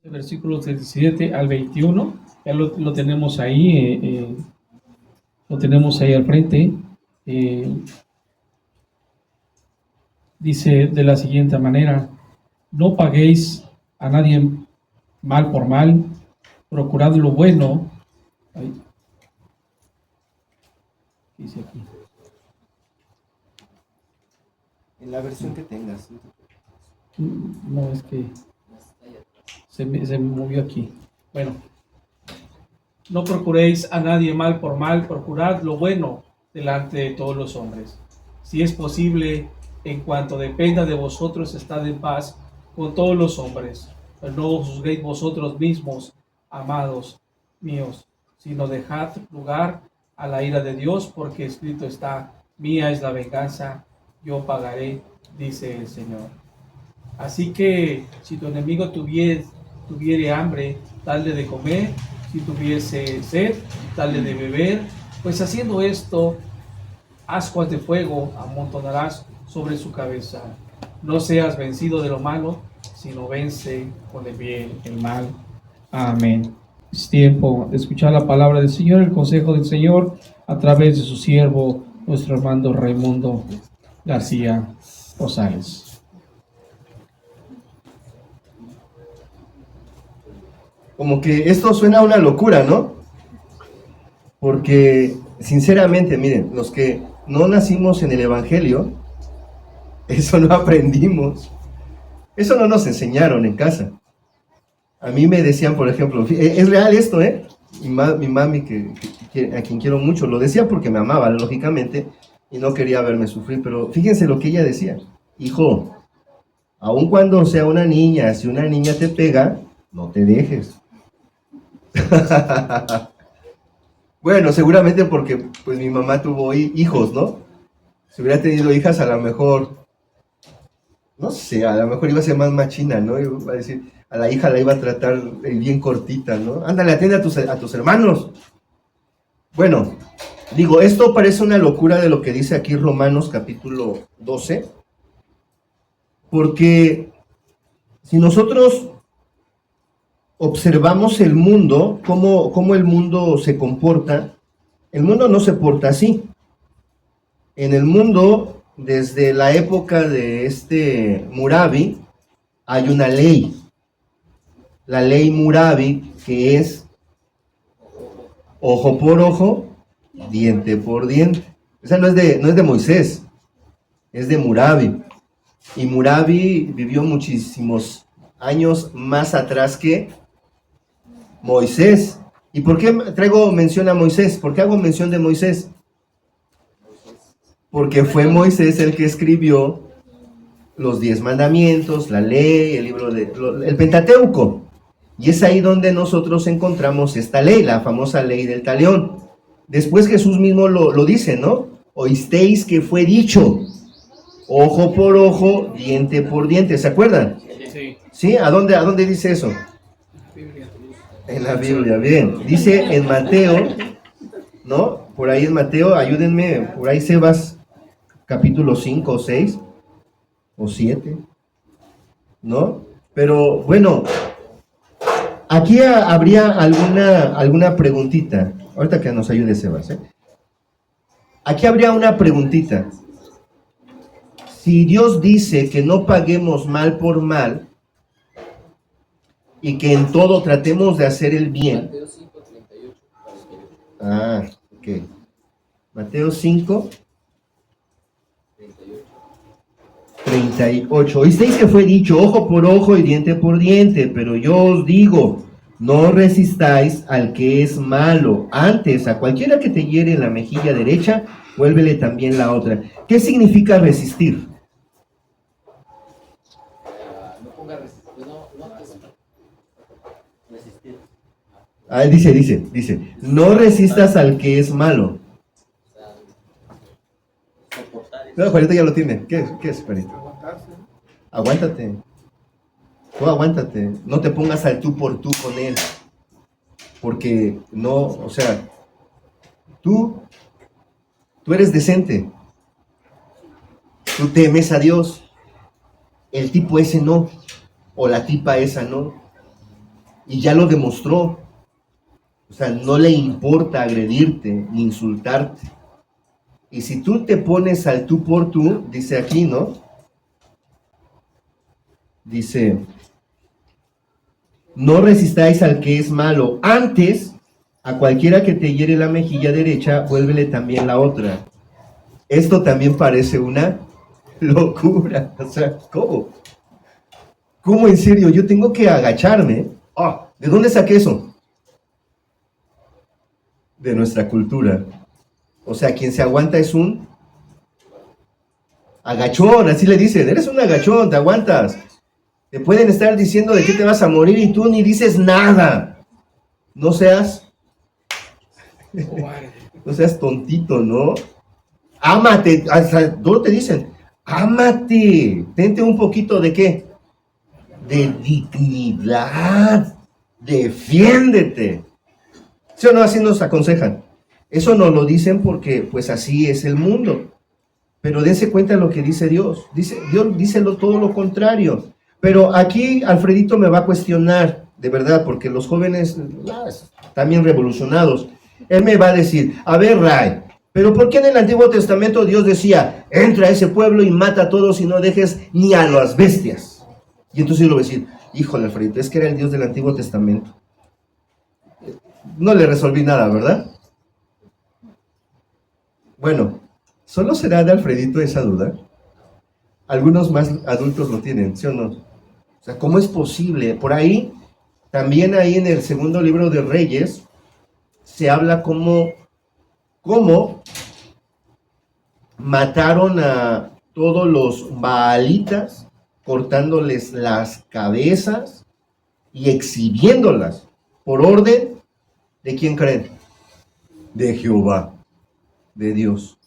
Versículos 17 al 21, ya lo tenemos ahí, lo tenemos ahí al frente. Dice de la siguiente manera: no paguéis a nadie mal por mal, procurad lo bueno. Ahí, dice aquí. En la versión que tengas. No, es que se me movió aquí. Bueno, no procuréis a nadie mal por mal, procurad lo bueno delante de todos los hombres. Si es posible, en cuanto dependa de vosotros, estad en paz con todos los hombres. Pero no os juzguéis vosotros mismos, amados míos, sino dejad lugar a la ira de Dios, porque escrito está: mía es la venganza, yo pagaré, dice el Señor. Así que si tu enemigo tuviere hambre, dale de comer; si tuviese sed, dale de beber, pues haciendo esto, ascuas de fuego amontonarás sobre su cabeza. No seas vencido de lo malo, sino vence con el bien el mal. Amén. Es tiempo de escuchar la palabra del Señor, el consejo del Señor, a través de su siervo, nuestro hermano Raimundo García Rosales. Como que esto suena a una locura, ¿no? Porque, sinceramente, miren, los que no nacimos en el Evangelio, eso no aprendimos. Eso no nos enseñaron en casa. A mí me decían, por ejemplo, es real esto, ¿eh? Mi mami, a quien quiero mucho, lo decía porque me amaba, lógicamente, y no quería verme sufrir, pero fíjense lo que ella decía: hijo, aun cuando sea una niña, si una niña te pega, no te dejes. Bueno, seguramente porque pues mi mamá tuvo hijos, ¿no? Si hubiera tenido hijas, a lo mejor, no sé, a lo mejor iba a ser más machina, ¿no? Iba a decir, a la hija la iba a tratar bien cortita, ¿no? Ándale, atiende a tus hermanos. Bueno, digo, esto parece una locura de lo que dice aquí Romanos capítulo 12, porque si nosotros observamos el mundo, cómo el mundo se comporta, el mundo no se porta así. En el mundo, desde la época de Murabi, hay una ley. La ley Murabi, que es ojo por ojo, diente por diente. Esa no es de Moisés, es de Murabi. Y Murabi vivió muchísimos años más atrás que Moisés. ¿Y por qué traigo mención a Moisés? ¿Por qué hago mención de Moisés? Porque fue Moisés el que escribió los 10 mandamientos, la ley, el Pentateuco. Y es ahí donde nosotros encontramos esta ley, la famosa ley del talión. Después Jesús mismo lo dice, ¿no? Oísteis que fue dicho, ojo por ojo, diente por diente. ¿Se acuerdan? Sí. ¿Sí? ¿A dónde dice eso? En la Biblia, bien. Dice en Mateo, ¿no? Por ahí en Mateo, ayúdenme, por ahí Sebas, capítulo 5 o 6 o 7, ¿no? Pero bueno, aquí habría alguna preguntita. Ahorita que nos ayude Sebas, ¿eh? Aquí habría una preguntita. Si Dios dice que no paguemos mal por mal y que en todo tratemos de hacer el bien. Mateo 5, 38. Ah, ok. Mateo 5, 38. Oísteis que fue dicho ojo por ojo y diente por diente, pero yo os digo, no resistáis al que es malo. Antes, a cualquiera que te hiere en la mejilla derecha, vuélvele también la otra. ¿Qué significa resistir? No ponga resistir, resistir. Ah, dice, no resistas al que es malo. No, Juanito ya lo tiene. ¿Qué es, Juanito? Aguántate. Tú aguántate. No te pongas al tú por tú con él. Porque no, o sea, tú eres decente. Tú temes a Dios. El tipo ese no, o la tipa esa no. Y ya lo demostró. O sea, no le importa agredirte ni insultarte. Y si tú te pones al tú por tú, dice aquí, ¿no? Dice, no resistáis al que es malo. Antes, a cualquiera que te hiere la mejilla derecha, vuélvele también la otra. Esto también parece una locura. O sea, ¿cómo? ¿Cómo en serio? Yo tengo que agacharme. Ah, ¿de dónde saqué eso? De nuestra cultura. O sea, quien se aguanta es un agachón, así le dicen. Eres un agachón, te aguantas. Te pueden estar diciendo de qué te vas a morir y tú ni dices nada. No seas tontito, ¿no? Ámate, hasta todos te dicen, ámate, tente un poquito de qué, de dignidad, defiéndete. ¿Sí o no? Así nos aconsejan. Eso nos lo dicen porque pues así es el mundo. Pero dense cuenta de lo que dice Dios. Dios dice todo lo contrario. Pero aquí Alfredito me va a cuestionar, de verdad, porque los jóvenes también revolucionados. Él me va a decir, a ver, Ray, pero ¿por qué en el Antiguo Testamento Dios decía, entra a ese pueblo y mata a todos y no dejes ni a las bestias? Y entonces yo le voy a decir, híjole, Alfredito, es que era el Dios del Antiguo Testamento. No le resolví nada, ¿verdad? Bueno, ¿solo será de Alfredito esa duda? Algunos más adultos lo tienen, ¿sí o no? O sea, ¿cómo es posible? Por ahí, también ahí en el segundo libro de Reyes, se habla cómo mataron a todos los baalitas, cortándoles las cabezas y exhibiéndolas, por orden, ¿de quién creen? De Jehová, de Dios.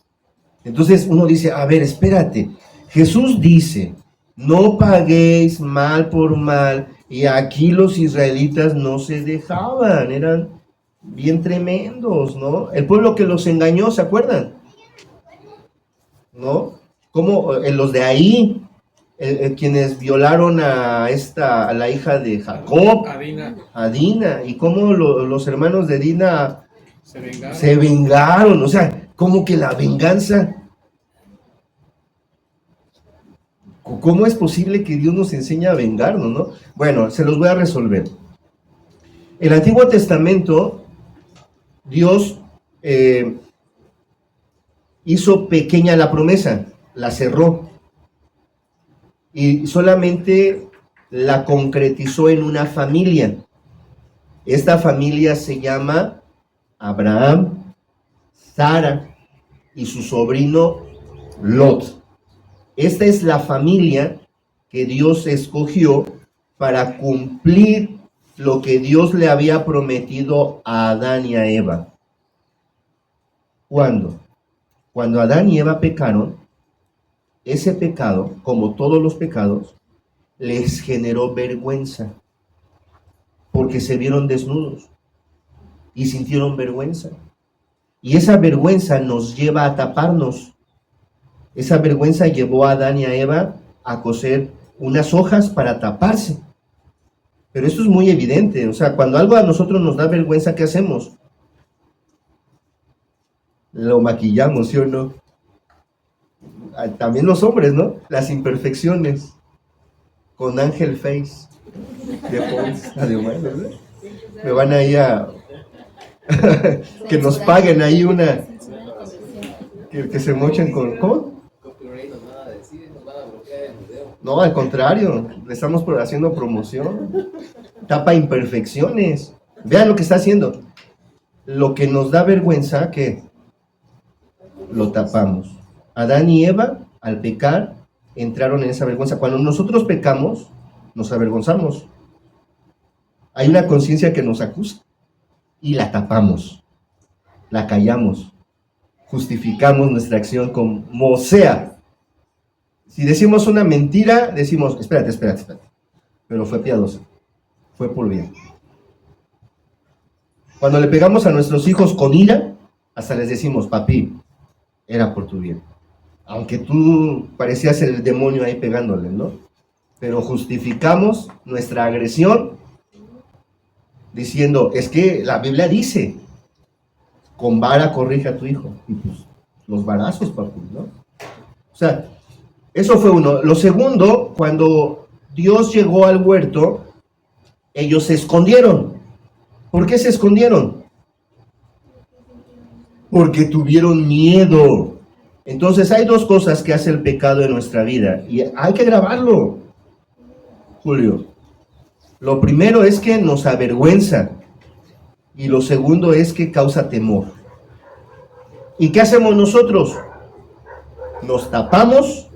Entonces uno dice, a ver, espérate, Jesús dice, no paguéis mal por mal, y aquí los israelitas no se dejaban, eran bien tremendos, ¿no? El pueblo que los engañó, ¿se acuerdan? ¿No? Como los de ahí, quienes violaron a la hija de Jacob, a Dina, y cómo los hermanos de Dina se vengaron, o sea, como que la venganza. ¿Cómo es posible que Dios nos enseñe a vengarnos, no? Bueno, se los voy a resolver. El Antiguo Testamento, Dios hizo pequeña la promesa, la cerró, y solamente la concretizó en una familia. Esta familia se llama Abraham, Sara y su sobrino Lot. Esta es la familia que Dios escogió para cumplir lo que Dios le había prometido a Adán y a Eva. ¿Cuándo? Cuando Adán y Eva pecaron, ese pecado, como todos los pecados, les generó vergüenza, porque se vieron desnudos y sintieron vergüenza. Y esa vergüenza nos lleva a taparnos. Esa vergüenza llevó a Adán y a Eva a coser unas hojas para taparse. Pero esto es muy evidente, o sea, cuando algo a nosotros nos da vergüenza, ¿qué hacemos? Lo maquillamos, ¿sí o no? También los hombres, ¿no? Las imperfecciones, con Ángel Face, de Pons, además, ¿no? Me van ahí a... que nos paguen ahí una... Que se mochen con... ¿Cómo? No, al contrario, le estamos haciendo promoción. Tapa imperfecciones. Vean lo que está haciendo. Lo que nos da vergüenza, que lo tapamos. Adán y Eva, al pecar, entraron en esa vergüenza. Cuando nosotros pecamos, nos avergonzamos. Hay una conciencia que nos acusa y la tapamos, la callamos, justificamos nuestra acción como sea. Si decimos una mentira, decimos, espérate, pero fue piadosa, fue por bien. Cuando le pegamos a nuestros hijos con ira, hasta les decimos, papi, era por tu bien. aunque tú parecías el demonio ahí pegándole, ¿no? Pero justificamos nuestra agresión diciendo, es que la Biblia dice, con vara corrige a tu hijo. Y pues, los varazos, papi, ¿no? O sea, eso fue uno. Lo segundo, cuando Dios llegó al huerto, ellos se escondieron. ¿Por qué se escondieron? Porque tuvieron miedo. Entonces hay dos cosas que hace el pecado en nuestra vida y hay que grabarlo, Julio. Lo primero es que nos avergüenza y lo segundo es que causa temor. ¿Y qué hacemos nosotros? Nos tapamos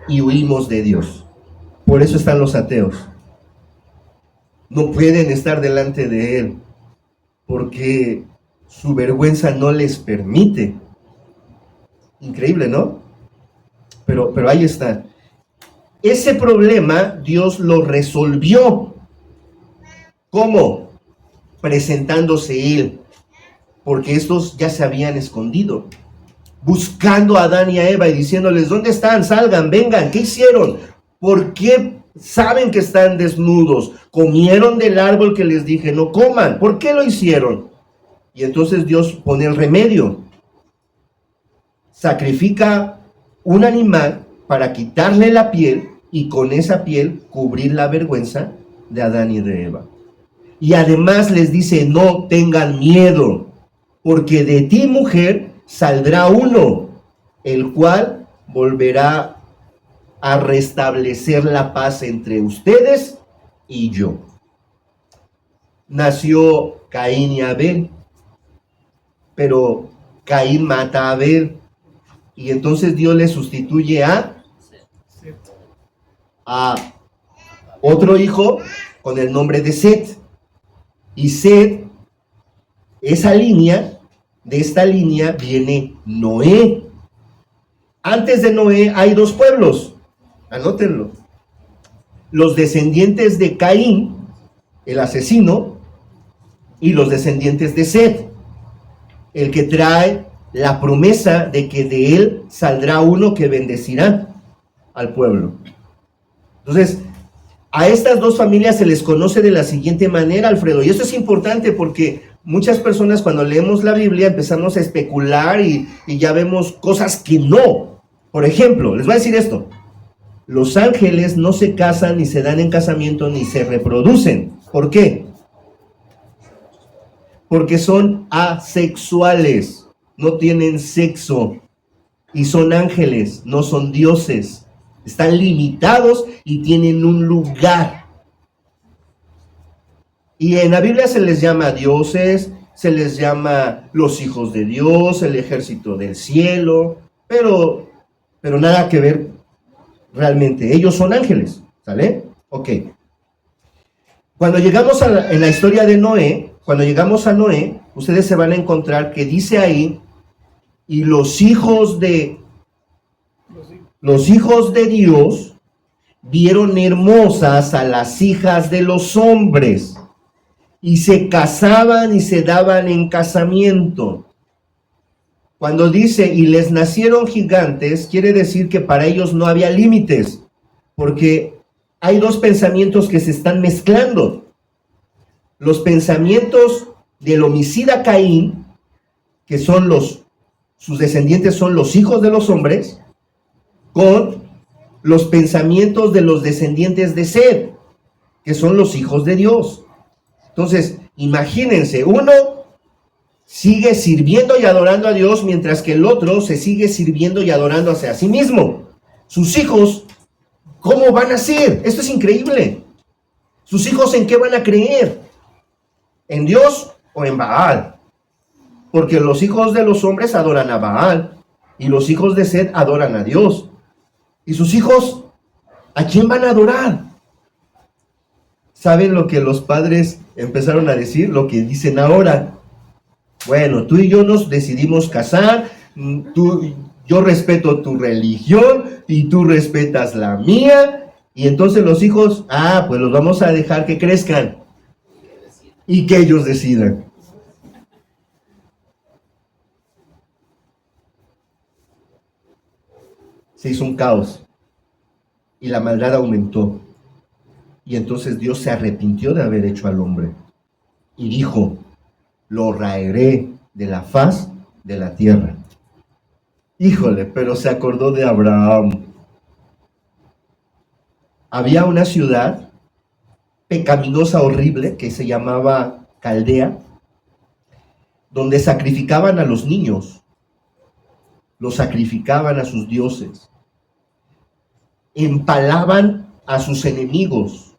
y huimos de Dios. Por eso están los ateos. No pueden estar delante de Él porque su vergüenza no les permite. Increíble, ¿no? Pero ahí está. Ese problema Dios lo resolvió. ¿Cómo? Presentándose Él. Porque estos ya se habían escondido. Buscando a Adán y a Eva y diciéndoles, ¿dónde están? Salgan, vengan, ¿qué hicieron? ¿Por qué saben que están desnudos? Comieron del árbol que les dije, no coman. ¿Por qué lo hicieron? Y entonces Dios pone el remedio. Sacrifica un animal para quitarle la piel y con esa piel cubrir la vergüenza de Adán y de Eva. Y además les dice, no tengan miedo, porque de ti, mujer, saldrá uno, el cual volverá a restablecer la paz entre ustedes y yo. Nació Caín y Abel, pero Caín mata a Abel. Y entonces Dios le sustituye a otro hijo con el nombre de Set. Y Set, de esta línea viene Noé. Antes de Noé hay dos pueblos, anótenlo. Los descendientes de Caín, el asesino, y los descendientes de Set, el que trae la promesa de que de él saldrá uno que bendecirá al pueblo. Entonces, a estas dos familias se les conoce de la siguiente manera, Alfredo, y esto es importante porque muchas personas cuando leemos la Biblia empezamos a especular y ya vemos cosas que no. Por ejemplo, les voy a decir esto, los ángeles no se casan, ni se dan en casamiento, ni se reproducen. ¿Por qué? Porque son asexuales, no tienen sexo y son ángeles, no son dioses. Están limitados y tienen un lugar. Y en la Biblia se les llama dioses, se les llama los hijos de Dios, el ejército del cielo, pero nada que ver realmente. Ellos son ángeles, ¿sale? Ok. Cuando llegamos en la historia de Noé, cuando llegamos a Noé, ustedes se van a encontrar que dice ahí, y los hijos de Dios vieron hermosas a las hijas de los hombres y se casaban y se daban en casamiento. Cuando dice, y les nacieron gigantes, quiere decir que para ellos no había límites, porque hay dos pensamientos que se están mezclando. Los pensamientos del homicida Caín, que son sus descendientes son los hijos de los hombres, con los pensamientos de los descendientes de Set, que son los hijos de Dios. Entonces, imagínense, uno sigue sirviendo y adorando a Dios, mientras que el otro se sigue sirviendo y adorando hacia sí mismo. Sus hijos, ¿cómo van a ser? Esto es increíble. ¿Sus hijos en qué van a creer? ¿En Dios o en Baal? Porque los hijos de los hombres adoran a Baal y los hijos de Set adoran a Dios. ¿Y sus hijos a quién van a adorar? ¿Saben lo que los padres empezaron a decir? Lo que dicen ahora. Bueno, tú y yo nos decidimos casar, yo respeto tu religión y tú respetas la mía, y entonces los hijos, pues los vamos a dejar que crezcan y que ellos decidan. se hizo un caos y la maldad aumentó. Y entonces Dios se arrepintió de haber hecho al hombre y dijo: lo raeré de la faz de la tierra. Híjole, pero se acordó de Abraham. Había una ciudad pecaminosa, horrible, que se llamaba Caldea, donde sacrificaban a los niños, los sacrificaban a sus dioses, empalaban a sus enemigos,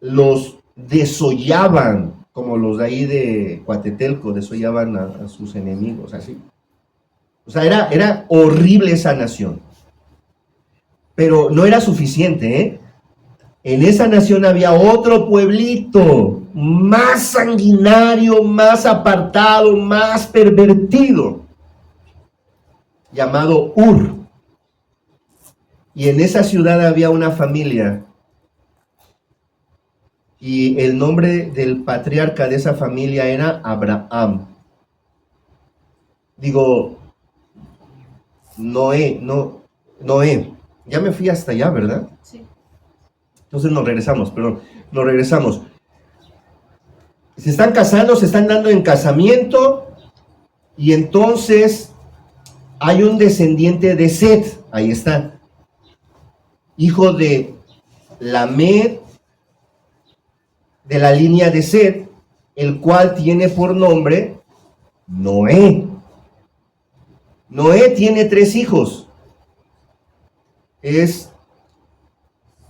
los desollaban, como los de ahí de Coatetelco, desollaban a sus enemigos, así. O sea, era horrible esa nación. Pero no era suficiente, ¿eh? En esa nación había otro pueblito, más sanguinario, más apartado, más pervertido, llamado Ur. Y en esa ciudad había una familia. Y el nombre del patriarca de esa familia era Abraham. Digo, Noé. Ya me fui hasta allá, ¿verdad? Sí. Entonces nos regresamos. Se están casando, se están dando en casamiento, y entonces hay un descendiente de Set, ahí está, hijo de Lamed, de la línea de Set, el cual tiene por nombre Noé. Noé tiene 3 hijos. Es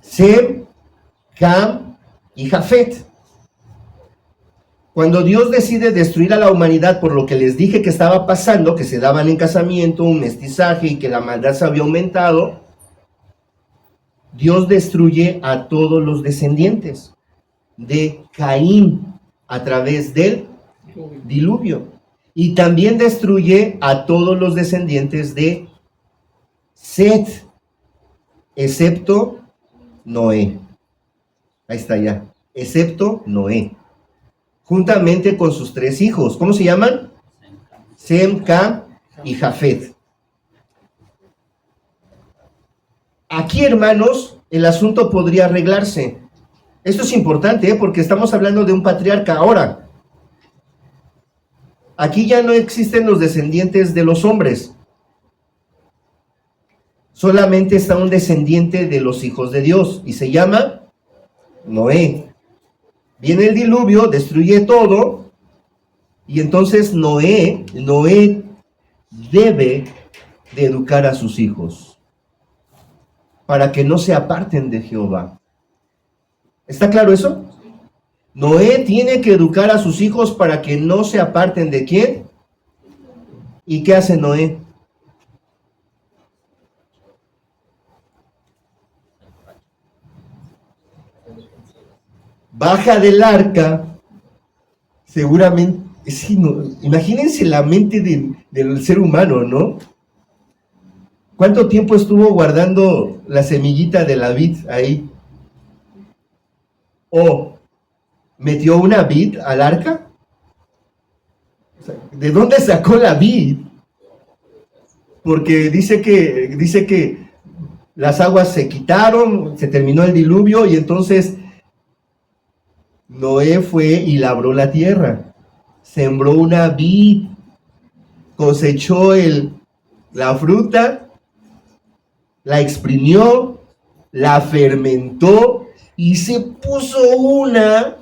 Sem, Cam y Jafet. Cuando Dios decide destruir a la humanidad por lo que les dije que estaba pasando, que se daban en casamiento, un mestizaje y que la maldad se había aumentado, Dios destruye a todos los descendientes de Caín a través del diluvio. Y también destruye a todos los descendientes de Set, excepto Noé. Ahí está ya. Excepto Noé. Juntamente con sus 3 hijos. ¿Cómo se llaman? Sem, Cam y Jafet. Aquí, hermanos, el asunto podría arreglarse. Esto es importante, porque estamos hablando de un patriarca ahora. Aquí ya no existen los descendientes de los hombres. Solamente está un descendiente de los hijos de Dios y se llama Noé. Viene el diluvio, destruye todo, y entonces Noé debe de educar a sus hijos para que no se aparten de Jehová. ¿Está claro eso? Noé tiene que educar a sus hijos para que no se aparten ¿de quién? ¿Y qué hace Noé? Baja del arca, seguramente, sí, no, imagínense la mente del ser humano, ¿no? ¿Cuánto tiempo estuvo guardando la semillita de la vid ahí? ¿O metió una vid al arca? ¿De dónde sacó la vid? Porque dice que las aguas se quitaron, se terminó el diluvio, y entonces Noé fue y labró la tierra, sembró una vid, cosechó la fruta, la exprimió, la fermentó y se puso una.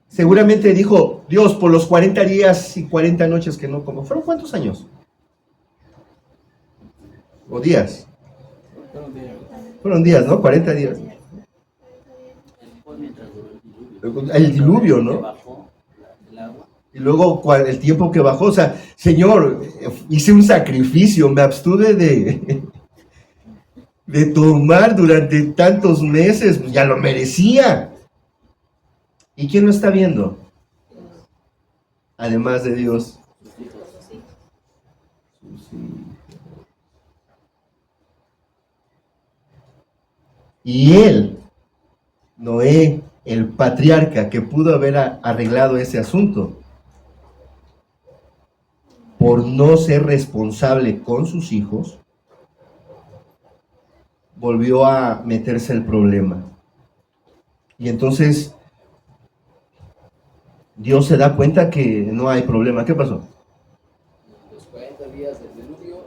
Seguramente dijo: Dios, por los 40 días y 40 noches que no como. ¿Fueron cuántos años? ¿O días? Fueron días, ¿no? 40 días. El diluvio, ¿no? Y luego el tiempo que bajó, o sea, Señor, hice un sacrificio, me abstuve de tomar durante tantos meses, pues ya lo merecía. ¿Y quién lo está viendo? Además de Dios. Y él, Noé, el patriarca que pudo haber arreglado ese asunto, por no ser responsable con sus hijos, volvió a meterse el problema. Y entonces Dios se da cuenta que no hay problema. ¿Qué pasó? Los 40 días del diluvio,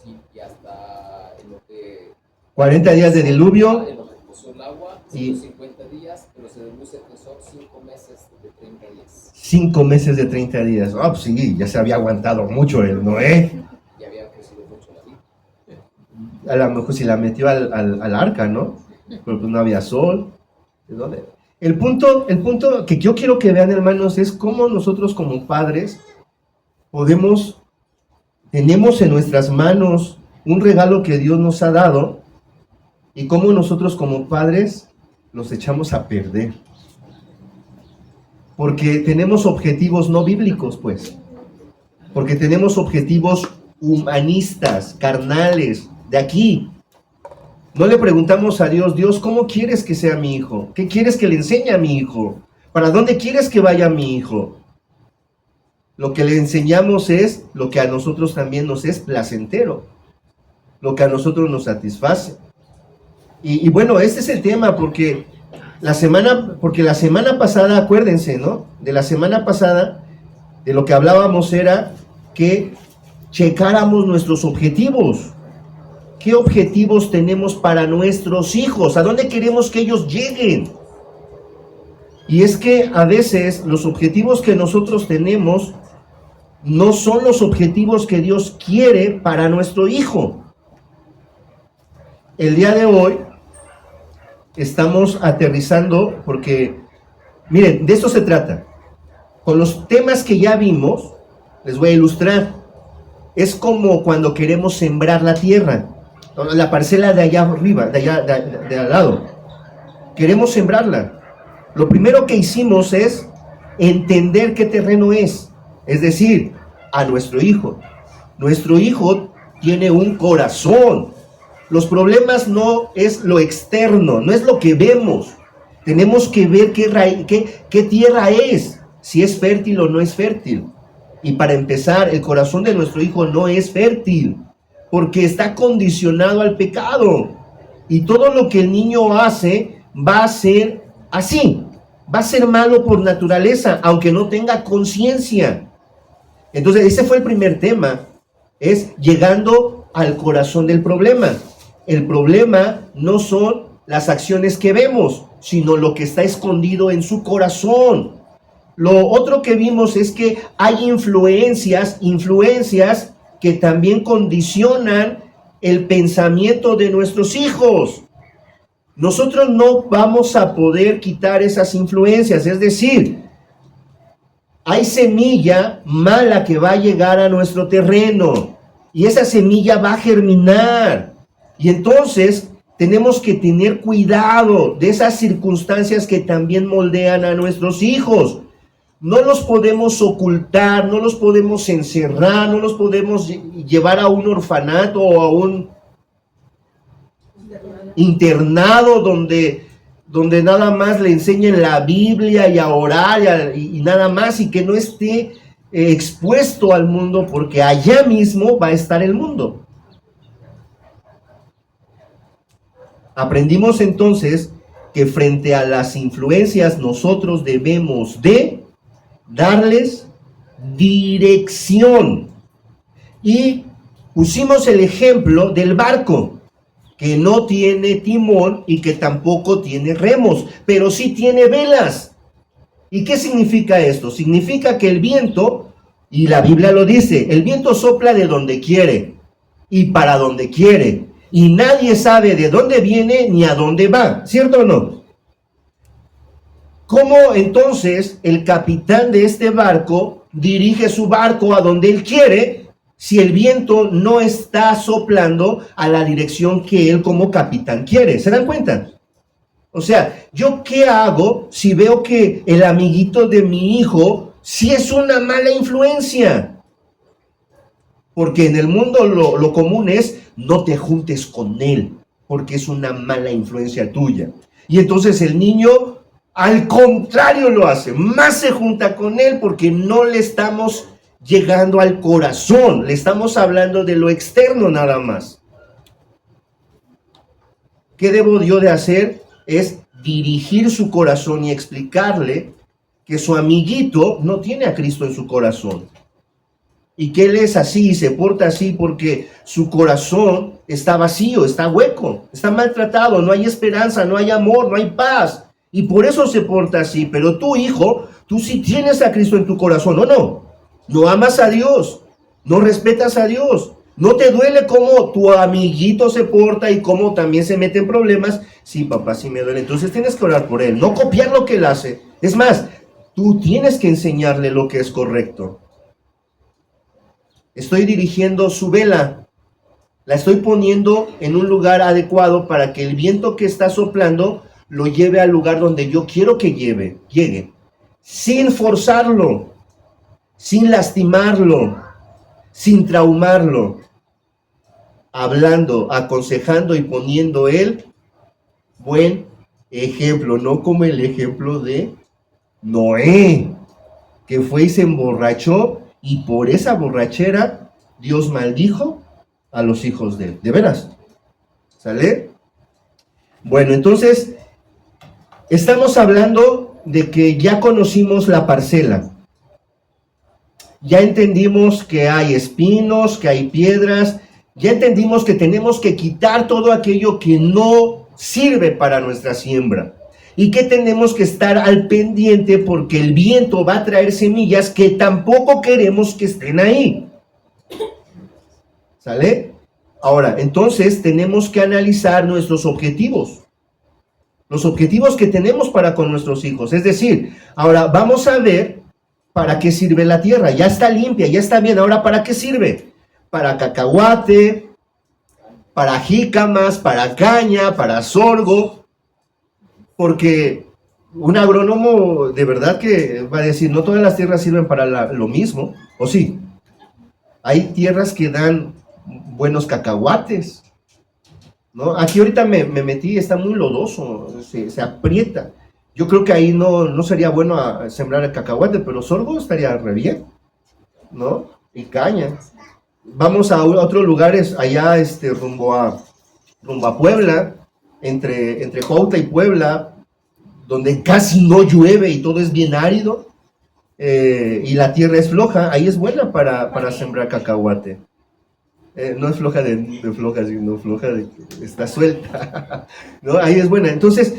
sí, y hasta en lo que 40 días de diluvio en lo que puso el agua, y 150 días, pero se deduce que son 5 meses de 30 días. 5 meses de 30 días. Ah, pues sí, ya se había aguantado mucho el Noé. Y había crecido mucho la vida. A lo mejor si la metió al arca, ¿no? Pero pues no había sol. ¿De dónde? El punto que yo quiero que vean, hermanos, es cómo nosotros como padres tenemos en nuestras manos un regalo que Dios nos ha dado y cómo nosotros como padres los echamos a perder. Porque tenemos objetivos no bíblicos, pues. Porque tenemos objetivos humanistas, carnales, de aquí. No le preguntamos a Dios, Dios, ¿cómo quieres que sea mi hijo? ¿Qué quieres que le enseñe a mi hijo? ¿Para dónde quieres que vaya mi hijo? Lo que le enseñamos es lo que a nosotros también nos es placentero, lo que a nosotros nos satisface. Y bueno, este es el tema, porque la semana pasada, acuérdense, ¿no? De la semana pasada, de lo que hablábamos era que checáramos nuestros objetivos. ¿Qué objetivos tenemos para nuestros hijos? ¿A dónde queremos que ellos lleguen? Y es que a veces los objetivos que nosotros tenemos no son los objetivos que Dios quiere para nuestro hijo. El día de hoy estamos aterrizando porque, miren, de esto se trata. Con los temas que ya vimos, les voy a ilustrar. Es como cuando queremos sembrar la tierra. La parcela de allá arriba, de al lado. Queremos sembrarla. Lo primero que hicimos es entender qué terreno es decir, a nuestro hijo. Nuestro hijo tiene un corazón. Los problemas no es lo externo, no es lo que vemos. Tenemos que ver qué tierra es, si es fértil o no es fértil. Y para empezar, el corazón de nuestro hijo no es fértil, porque está condicionado al pecado. Y todo lo que el niño hace va a ser así. Va a ser malo por naturaleza, aunque no tenga conciencia. Entonces, ese fue el primer tema. Es llegando al corazón del problema. El problema no son las acciones que vemos, sino lo que está escondido en su corazón. Lo otro que vimos es que hay influencias que también condicionan el pensamiento de nuestros hijos. Nosotros no vamos a poder quitar esas influencias, es decir, hay semilla mala que va a llegar a nuestro terreno y esa semilla va a germinar. Y entonces tenemos que tener cuidado de esas circunstancias que también moldean a nuestros hijos. No los podemos ocultar, no los podemos encerrar, no los podemos llevar a un orfanato o a un internado donde nada más le enseñen la Biblia y a orar y nada más, y que no esté expuesto al mundo, porque allá mismo va a estar el mundo. Aprendimos entonces que frente a las influencias nosotros debemos de darles dirección. Y pusimos el ejemplo del barco, que no tiene timón y que tampoco tiene remos, pero sí tiene velas. ¿Y qué significa esto? Significa que el viento, y la Biblia lo dice, el viento sopla de donde quiere y para donde quiere, y nadie sabe de dónde viene ni a dónde va, ¿cierto o no? ¿Cómo entonces el capitán de este barco dirige su barco a donde él quiere si el viento no está soplando a la dirección que él como capitán quiere? ¿Se dan cuenta? O sea, ¿yo qué hago si veo que el amiguito de mi hijo sí es una mala influencia? Porque en el mundo lo común es no te juntes con él, porque es una mala influencia tuya. Y entonces el niño, al contrario, lo hace, más se junta con él porque no le estamos llegando al corazón. Le estamos hablando de lo externo nada más. ¿Qué debo yo de hacer? Es dirigir su corazón y explicarle que su amiguito no tiene a Cristo en su corazón. Y que él es así y se porta así porque su corazón está vacío, está hueco, está maltratado, no hay esperanza, no hay amor, no hay paz. Y por eso se porta así. Pero tú, hijo, tú sí tienes a Cristo en tu corazón, ¿o no? No amas a Dios, no respetas a Dios. ¿No te duele cómo tu amiguito se porta y cómo también se mete en problemas? Sí, papá, sí me duele. Entonces tienes que orar por él, no copiar lo que él hace. Es más, tú tienes que enseñarle lo que es correcto. Estoy dirigiendo su vela, la estoy poniendo en un lugar adecuado para que el viento que está soplando lo lleve al lugar donde yo quiero que llegue, sin forzarlo, sin lastimarlo, sin traumarlo, hablando, aconsejando y poniendo el buen ejemplo, no como el ejemplo de Noé, que fue y se emborrachó y por esa borrachera Dios maldijo a los hijos de él. ¿De veras? ¿Sale? Bueno, entonces estamos hablando de que ya conocimos la parcela. Ya entendimos que hay espinos, que hay piedras. Ya entendimos que tenemos que quitar todo aquello que no sirve para nuestra siembra. Y que tenemos que estar al pendiente porque el viento va a traer semillas que tampoco queremos que estén ahí. ¿Sale? Ahora, entonces tenemos que analizar nuestros objetivos. Los objetivos que tenemos para con nuestros hijos. Es decir, ahora vamos a ver para qué sirve la tierra. Ya está limpia, ya está bien. Ahora, ¿para qué sirve? Para cacahuate, para jícamas, para caña, para sorgo. Porque un agrónomo de verdad que va a decir, no todas las tierras sirven para lo mismo, ¿o sí? Hay tierras que dan buenos cacahuates, ¿no? Aquí ahorita me metí, está muy lodoso, se aprieta. Yo creo que ahí no sería bueno sembrar el cacahuate, pero sorgo estaría re bien, ¿no? Y caña. Vamos a otros lugares, allá rumbo a Puebla, entre Jauta y Puebla, donde casi no llueve y todo es bien árido, y la tierra es floja, ahí es buena para sembrar cacahuate. No es floja de floja, sino floja de que está suelta, ¿no? Ahí es buena. Entonces,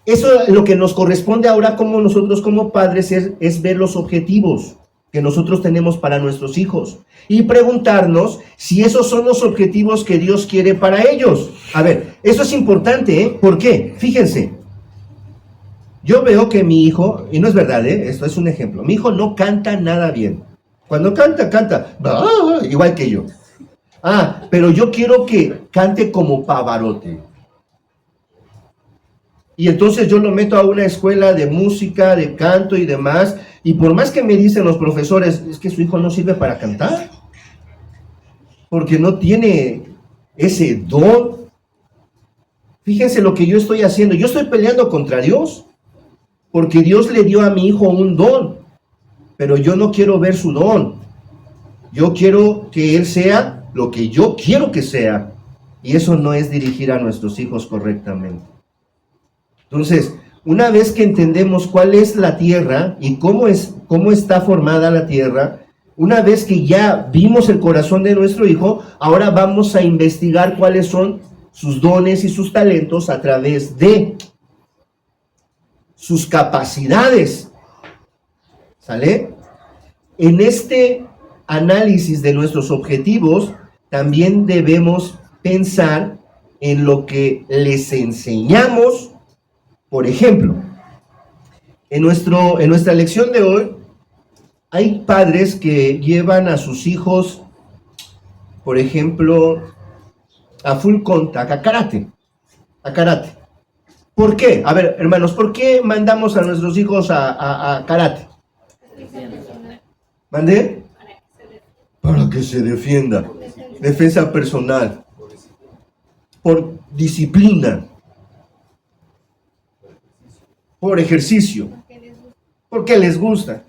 eso lo que nos corresponde ahora como nosotros como padres es ver los objetivos que nosotros tenemos para nuestros hijos y preguntarnos si esos son los objetivos que Dios quiere para ellos. A ver, eso es importante, ¿eh? ¿Por qué? Fíjense, yo veo que mi hijo, y no es verdad, esto es un ejemplo, mi hijo no canta nada bien. Cuando canta, igual que yo. Pero yo quiero que cante como Pavarotti. Y entonces yo lo meto a una escuela de música, de canto y demás, y por más que me dicen los profesores, es que su hijo no sirve para cantar, porque no tiene ese don. Fíjense lo que yo estoy haciendo, yo estoy peleando contra Dios, porque Dios le dio a mi hijo un don, pero yo no quiero ver su don, yo quiero que él sea lo que yo quiero que sea, y eso no es dirigir a nuestros hijos correctamente. Entonces, una vez que entendemos cuál es la tierra y cómo está formada la tierra, una vez que ya vimos el corazón de nuestro hijo, ahora vamos a investigar cuáles son sus dones y sus talentos a través de sus capacidades. ¿Sale? En este análisis de nuestros objetivos, también debemos pensar en lo que les enseñamos. Por ejemplo, en nuestra lección de hoy, hay padres que llevan a sus hijos, por ejemplo, a full contact, a karate. ¿Por qué? A ver, hermanos, ¿por qué mandamos a nuestros hijos a karate? ¿Mandé? Para que se defienda. Defensa personal. Por disciplina. Por ejercicio. Porque les gusta.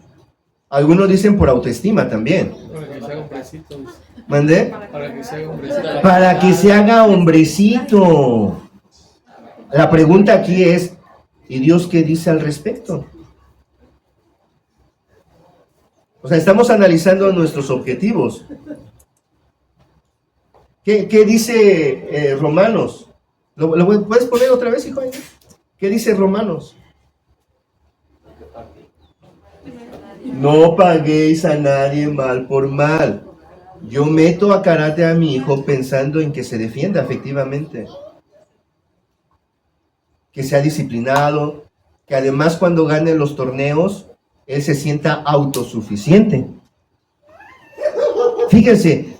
Algunos dicen por autoestima también. Para que se haga hombrecito. ¿Mandé? Para que se haga hombrecito. Para que se haga hombrecito. La pregunta aquí es, ¿y Dios qué dice al respecto? O sea, estamos analizando nuestros objetivos. ¿Qué dice Romanos? ¿Puedes poner otra vez, hijo? ¿Qué dice Romanos? No paguéis a nadie mal por mal. Yo meto a karate a mi hijo pensando en que se defienda efectivamente. Que sea disciplinado, que además cuando gane los torneos, él se sienta autosuficiente. Fíjense,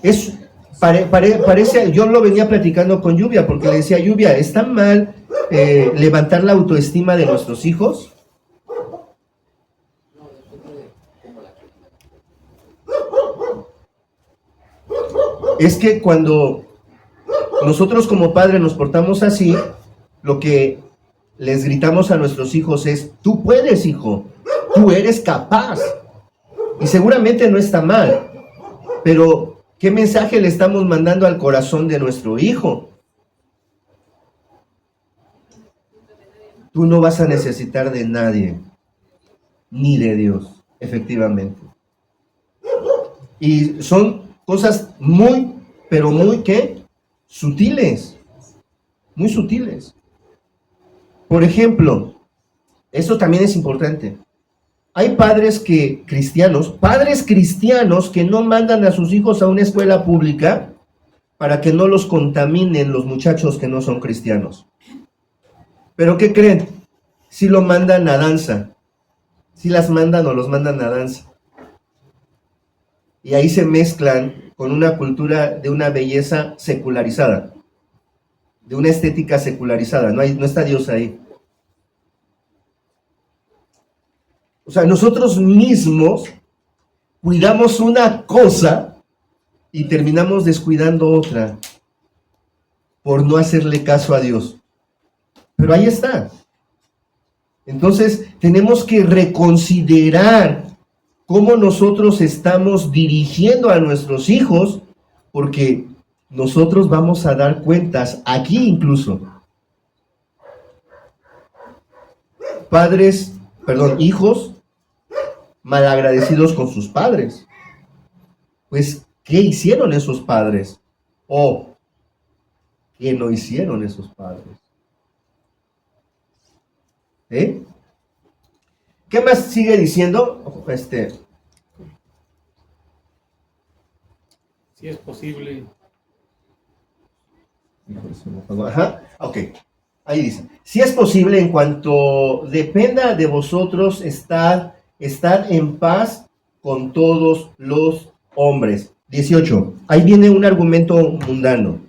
parece, yo lo venía platicando con Lluvia, porque le decía, Lluvia, ¿está mal levantar la autoestima de nuestros hijos? Es que cuando nosotros como padres nos portamos así, lo que les gritamos a nuestros hijos es, tú puedes, hijo, tú eres capaz. Y seguramente no está mal, pero ¿qué mensaje le estamos mandando al corazón de nuestro hijo? Tú no vas a necesitar de nadie, ni de Dios, efectivamente. Y son cosas muy, pero muy, ¿qué? Sutiles, muy sutiles. Por ejemplo, esto también es importante. Hay padres cristianos que no mandan a sus hijos a una escuela pública para que no los contaminen los muchachos que no son cristianos. ¿Pero qué creen? Si lo mandan a danza, si las mandan o los mandan a danza. Y ahí se mezclan con una cultura de una belleza secularizada, de una estética secularizada, no está Dios ahí. O sea, nosotros mismos cuidamos una cosa y terminamos descuidando otra por no hacerle caso a Dios. Pero ahí está. Entonces, tenemos que reconsiderar cómo nosotros estamos dirigiendo a nuestros hijos, porque nosotros vamos a dar cuentas aquí incluso. Hijos malagradecidos con sus padres. Pues, ¿qué hicieron esos padres? ¿O qué no hicieron esos padres? ¿Qué más sigue diciendo? Si es posible. Ajá, ok. Ahí dice, si es posible, en cuanto dependa de vosotros, estad en paz con todos los hombres. 18. Ahí viene un argumento mundano.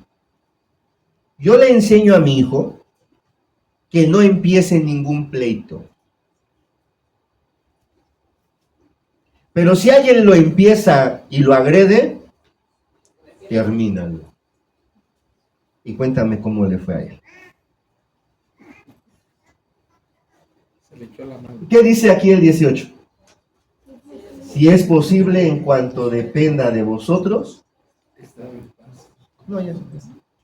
Yo le enseño a mi hijo que no empiece ningún pleito. Pero si alguien lo empieza y lo agrede, termínalo. Y cuéntame cómo le fue a él. Se le echó la mano. ¿Qué dice aquí el 18? Si es posible, en cuanto dependa de vosotros,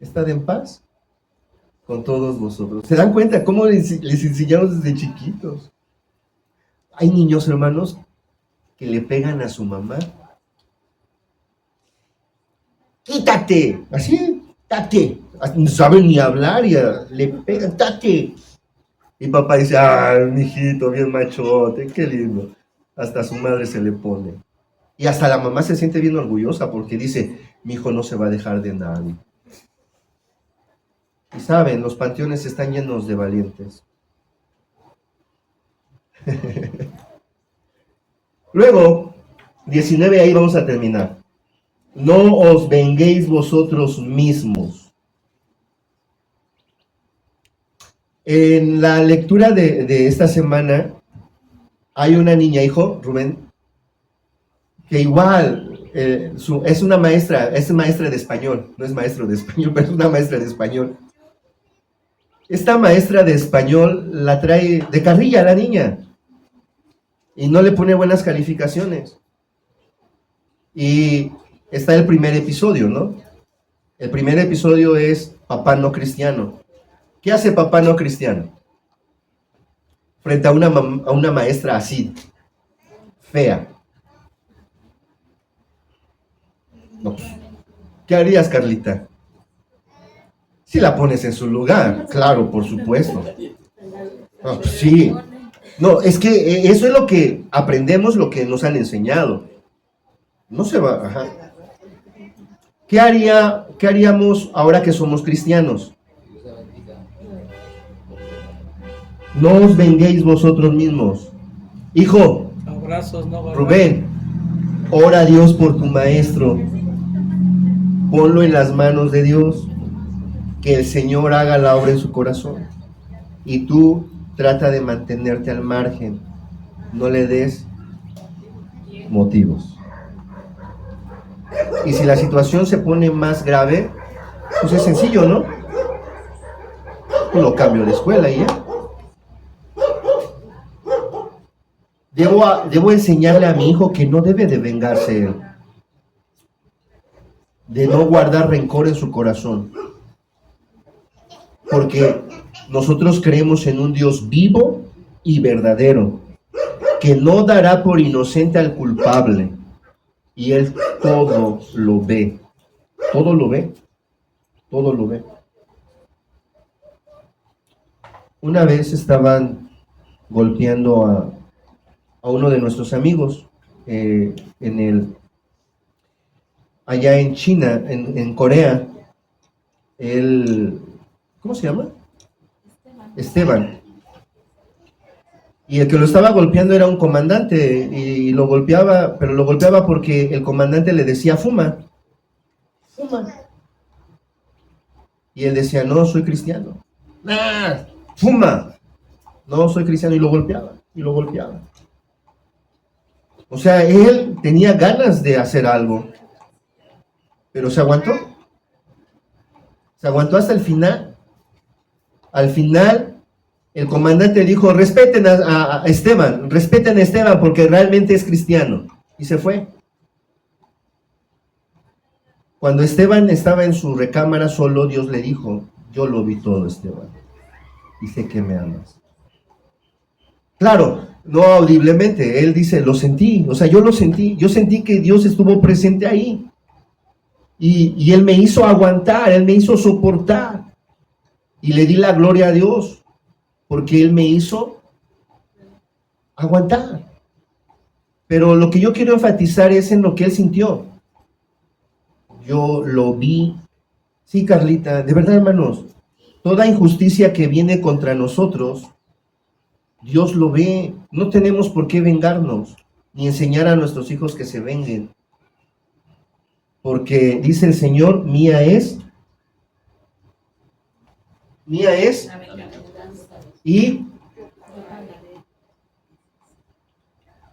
estad en paz con todos vosotros. ¿Se dan cuenta cómo les enseñamos desde chiquitos? Hay niños, hermanos, que le pegan a su mamá. ¡Quítate! Así, tate. No saben ni hablar y le pegan, tate. Y papá dice, ¡ay, mijito, bien machote, qué lindo! Hasta su madre se le pone. Y hasta la mamá se siente bien orgullosa porque dice, mi hijo no se va a dejar de nadie. Y saben, los panteones están llenos de valientes. Luego, 19, ahí vamos a terminar. No os venguéis vosotros mismos. En la lectura de esta semana, hay una niña, hijo, Rubén, que igual es una maestra, es maestra de español, no es maestro de español, pero es una maestra de español. Esta maestra de español la trae de carrilla a la niña. y no le pone buenas calificaciones. Y está el primer episodio, ¿no? El primer episodio es papá no cristiano. ¿Qué hace papá no cristiano? Frente a una maestra así, fea. No, pues, ¿qué harías, Carlita? Si la pones en su lugar, claro, por supuesto. No, pues sí. No, es que eso es lo que aprendemos, lo que nos han enseñado. No se va, ajá. ¿Qué haríamos ahora que somos cristianos? No os venguéis vosotros mismos. Hijo, Abrazos, no balazos. Rubén, ora a Dios por tu maestro. Ponlo en las manos de Dios. Que el Señor haga la obra en su corazón. Y tú trata de mantenerte al margen. No le des motivos. Y si la situación se pone más grave, pues es sencillo, ¿no? Pues lo cambio de escuela y ya. Debo enseñarle a mi hijo que no debe de vengarse él, de no guardar rencor en su corazón, porque nosotros creemos en un Dios vivo y verdadero, que no dará por inocente al culpable, y Él todo lo ve, todo lo ve, todo lo ve. Una vez estaban golpeando a uno de nuestros amigos allá en China, en Corea. ¿Cómo se llama? Esteban. Y el que lo estaba golpeando era un comandante y lo golpeaba, pero lo golpeaba porque el comandante le decía fuma, fuma. Y él decía, no, soy cristiano. ¡Ah! Fuma. No, soy cristiano, y lo golpeaba, y lo golpeaba. O sea, él tenía ganas de hacer algo, pero se aguantó. Se aguantó hasta el final. Al final, el comandante dijo, respeten a Esteban, respeten a Esteban porque realmente es cristiano. Y se fue. Cuando Esteban estaba en su recámara solo, Dios le dijo, yo lo vi todo, Esteban, y sé que me amas. Claro, no audiblemente, él dice, lo sentí, o sea, yo lo sentí, yo sentí que Dios estuvo presente ahí. Y Él me hizo aguantar, Él me hizo soportar. Y le di la gloria a Dios, porque Él me hizo aguantar. Pero lo que yo quiero enfatizar es en lo que Él sintió. Yo lo vi. Sí, Carlita, de verdad, hermanos, toda injusticia que viene contra nosotros, Dios lo ve. No tenemos por qué vengarnos, ni enseñar a nuestros hijos que se venguen. Porque dice el Señor, mía es, y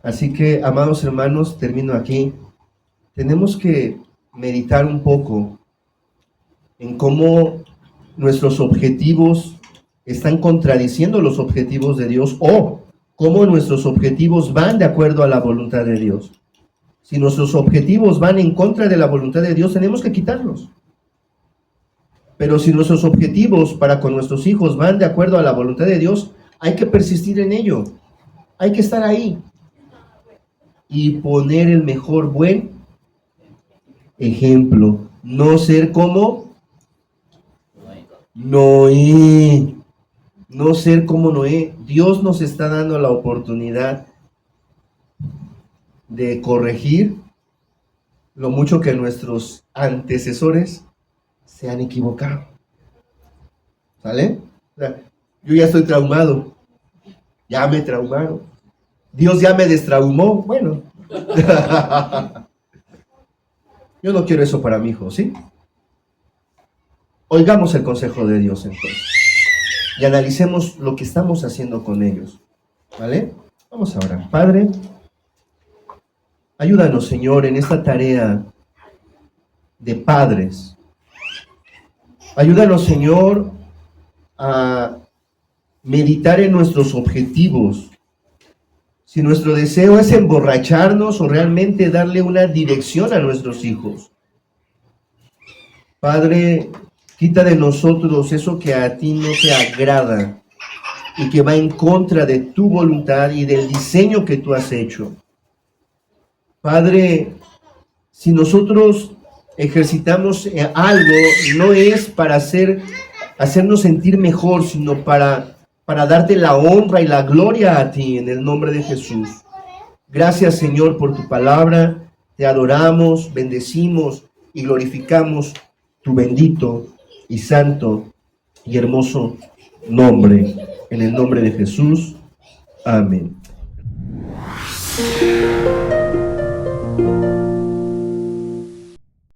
así que, amados hermanos, termino aquí. Tenemos que meditar un poco en cómo nuestros objetivos están contradiciendo los objetivos de Dios, o cómo nuestros objetivos van de acuerdo a la voluntad de Dios. Si nuestros objetivos van en contra de la voluntad de Dios, tenemos que quitarlos. Pero si nuestros objetivos para con nuestros hijos van de acuerdo a la voluntad de Dios, hay que persistir en ello. Hay que estar ahí y poner el mejor buen ejemplo. No ser como Noé. No ser como Noé. Dios nos está dando la oportunidad de corregir lo mucho que nuestros antecesores se han equivocado. ¿Sale? O sea, yo ya estoy traumado. Ya me traumaron. Dios ya me destraumó. Bueno. Yo no quiero eso para mi hijo, ¿sí? Oigamos el consejo de Dios entonces. Y analicemos lo que estamos haciendo con ellos. ¿Vale? Vamos a orar. Padre, ayúdanos, Señor, en esta tarea de padres. Ayúdanos, Señor, a meditar en nuestros objetivos. si nuestro deseo es emborracharnos o realmente darle una dirección a nuestros hijos. Padre, quita de nosotros eso que a ti no te agrada y que va en contra de tu voluntad y del diseño que tú has hecho. Padre, si nosotros ejercitamos algo, no es para hacernos sentir mejor, sino para darte la honra y la gloria a ti, en el nombre de Jesús. Gracias, Señor, por tu palabra. Te adoramos, bendecimos y glorificamos tu bendito y santo y hermoso nombre. En el nombre de Jesús. Amén.